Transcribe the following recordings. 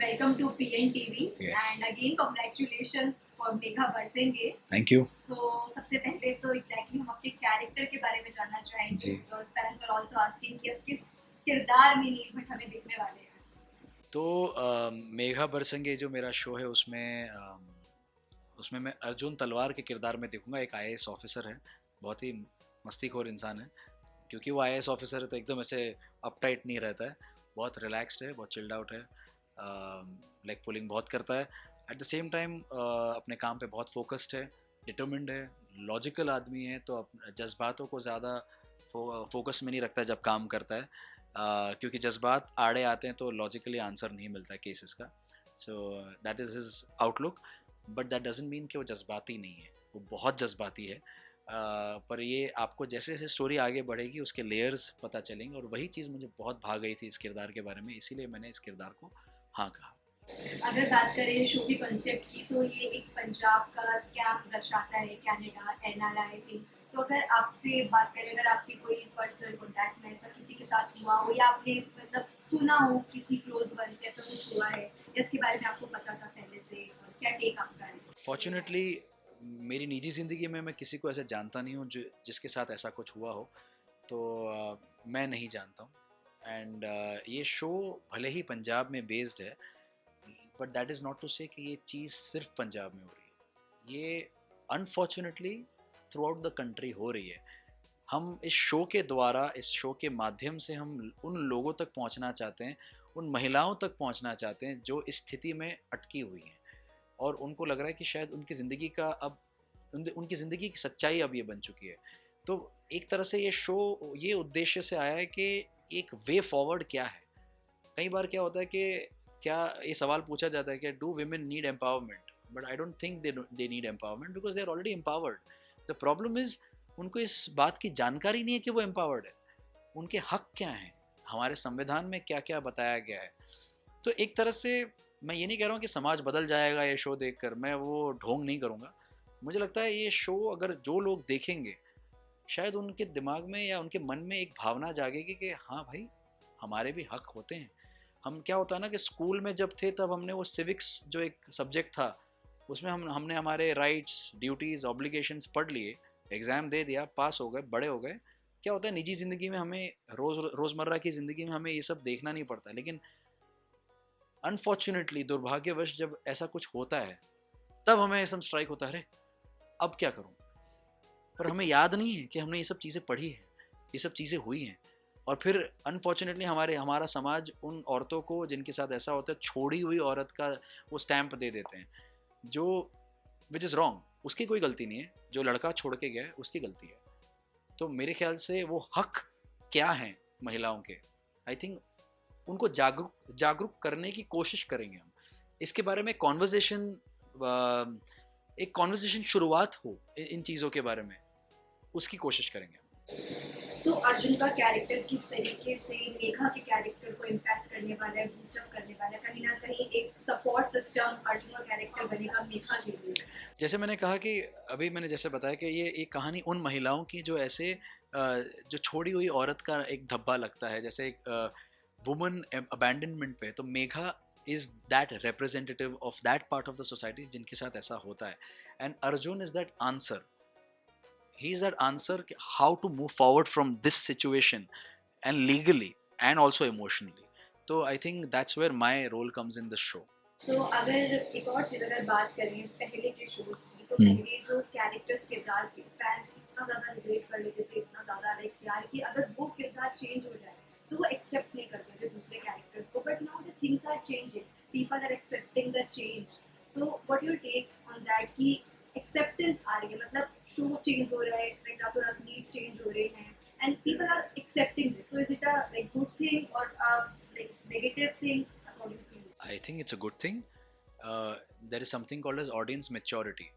Welcome to PN TV. Yes. And again, congratulations for Megha Barsenge. Thank you. So सबसे पहले तो exactly हम आपके कैरेक्टर के बारे में जानना चाहेंगे. जी. Because parents were also asking कि अब किस किरदार में नील भट्ट हमें दिखने वाले हैं. तो मेघा बरसंगे जो मेरा शो है उसमें मैं अर्जुन तलवार के किरदार में दिखूंगा. एक आईएएस ऑफिसर है, बहुत ही मस्तीखोर इंसान है. क्योंकि वो आईएएस ऑफिसर है तो एकदम ऐसे अपटाइट नहीं रहता है, बहुत रिलैक्स्ड है, बहुत चिल्ड आउट है, लेग पुलिंग बहुत करता है. एट द सेम टाइम अपने काम पे बहुत फोकस्ड है, डिटर्मिन्ड है, लॉजिकल आदमी है. तो जज्बातों को ज़्यादा फोकस में नहीं रखता है जब काम करता है, क्योंकि जज्बात आड़े आते हैं तो लॉजिकली आंसर नहीं मिलता है केसेस का. So that is his outlook. But that doesn't mean कि वो जज्बाती नहीं है, वो बहुत जज्बाती है. पर ये आपको जैसे जैसे स्टोरी आगे बढ़ेगी उसके लेयर्स पता चलेंगे, और वही चीज़ मुझे बहुत भा गई थी इस किरदार के बारे में, इसीलिए मैंने इस किरदार को हाँ कहा. अगर बात करें शो के कॉन्सेप्ट की तो ये एक पंजाब का स्कैम दर्शाता है, कनाडा एनआरआई थिंग. तो अगर आपसे बात करें, अगर आपकी कोई पर्सनल कॉन्टैक्ट में ऐसा किसी के साथ हुआ हो या आपने मतलब सुना हो किसी क्लोज वन से ऐसा कुछ हुआ है या इसके बारे में आपको पता था पहले से, और क्या टेक आपका है? फॉर्चुनेटली मेरी निजी ज़िंदगी में मैं किसी को ऐसे जानता नहीं हूँ जिसके साथ ऐसा कुछ हुआ हो. तो मैं नहीं जानता हूँ. एंड ये शो भले ही पंजाब में बेस्ड है, but that is not to say कि ये चीज़ सिर्फ पंजाब में हो रही है. ये unfortunately through out the country हो रही है. हम इस शो के द्वारा, इस शो के माध्यम से हम उन लोगों तक पहुंचना चाहते हैं, उन महिलाओं तक पहुंचना चाहते हैं जो इस स्थिति में अटकी हुई हैं, और उनको लग रहा है कि शायद उनकी ज़िंदगी का अब उनकी ज़िंदगी की सच्चाई अब ये बन चुकी है. तो एक तरह से ये शो ये उद्देश्य से आया है कि एक वे फॉरवर्ड क्या है. कई बार क्या होता है कि क्या ये सवाल पूछा जाता है कि do women need empowerment, but I don't think they need empowerment because they are already empowered. The problem is उनको इस बात की जानकारी नहीं है कि वो एम्पावर्ड है. उनके हक क्या हैं, हमारे संविधान में क्या क्या बताया गया है. तो एक तरह से मैं ये नहीं कह रहा हूँ कि समाज बदल जाएगा ये शो देखकर, मैं वो ढोंग नहीं करूँगा. मुझे लगता है ये शो अगर जो लोग देखेंगे, शायद उनके दिमाग में या उनके मन में एक भावना जागेगी कि हाँ भाई, हमारे भी हक होते हैं. हम क्या होता है ना कि स्कूल में जब थे तब हमने वो सिविक्स जो एक सब्जेक्ट था उसमें हमने हमारे राइट्स, ड्यूटीज़, ऑब्लिगेशंस पढ़ लिए, एग्ज़ाम दे दिया, पास हो गए, बड़े हो गए. क्या होता है निजी ज़िंदगी में हमें रोज़मर्रा की ज़िंदगी में हमें ये सब देखना नहीं पड़ता. लेकिन अनफॉर्चुनेटली, दुर्भाग्यवश जब ऐसा कुछ होता है तब हमें ऐसा स्ट्राइक होता है, अरे अब क्या करूं. पर हमें याद नहीं है कि हमने ये सब चीज़ें पढ़ी है, ये सब चीज़ें हुई हैं. और फिर अनफॉर्चुनेटली हमारा समाज उन औरतों को जिनके साथ ऐसा होता है, छोड़ी हुई औरत का वो स्टैंप दे देते हैं, जो विच इज़ रॉन्ग. उसकी कोई गलती नहीं है, जो लड़का छोड़ के गया है उसकी गलती है. तो मेरे ख्याल से वो हक क्या हैं महिलाओं के, आई थिंक उनको जागरूक करने की कोशिश करेंगे हम. इसके बारे में एक कॉन्वर्सेशन शुरुआत हो इन चीज़ों के बारे में, उसकी कोशिश करेंगे. तो अर्जुन का कैरेक्टर किस तरीके से मेघा के कैरेक्टर को इम्पैक्ट करने वाला है, बूस्टअप करने वाला है, कहीं ना कहीं एक सपोर्ट सिस्टम अर्जुन का कैरेक्टर बनेगा मेघा के लिए? जैसे मैंने कहा कि अभी मैंने जैसे बताया कि ये एक कहानी उन महिलाओं की जो ऐसे जो छोड़ी हुई औरत का एक धब्बा लगता है, जैसे एक वुमन अबैंडनमेंट पे, तो Megha is that representative of that part of the society जिनके साथ ऐसा होता है. And Arjun is that answer. He is that answer how to move forward from this situation, and legally and also emotionally. So I think that's where my role comes in the show. तो अगर एक और चीज अगर बात करें पहले के शोज की, तो हम्म. पहले जो कैरेक्टर्स किरदार के फैंस इतना ज्यादा रिलेट कर लेते थे, इतना ज्यादा लाइक यार कि अगर वो किरदार चेंज हो जाए तो वो एक्सेप्ट नहीं करते थे दूसरे कैरेक्टर्स को. But now the things are changing, people are accepting the change. So what your take on that कि एक्सेप्टेंस आ रही है, मतलब शो चेंज हो रहा है, लाइक रातों रात नीड्स चेंज हो रहे हैं and people are accepting this. So is it a like good thing और like negative thing according to you? I think it's a good thing. There is something called as audience maturity,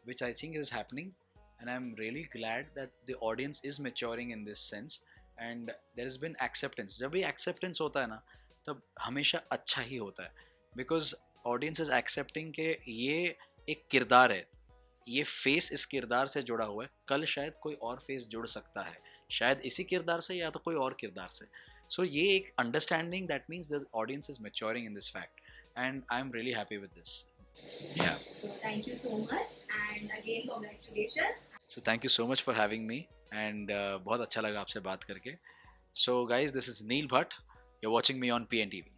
which I think is happening, and I'm really glad that the audience is maturing in this sense, and there has been acceptance. जब भी acceptance होता है ना, तब हमेशा अच्छा ही होता है, because audience is accepting कि ये एक किरदार है, ये फेस इस किरदार से जुड़ा हुआ है, कल शायद कोई और फेस जुड़ सकता है, शायद इसी किरदार से या तो कोई और किरदार से. सो ये एक understanding, that means the audience is maturing in this fact. and I'm really happy with this. Yeah. So thank you so much, and again congratulations. So thank you so much for having me, and बहुत अच्छा लगा आपसे बात करके. So guys, this is Neil Bhatt. You're watching me on PNTV.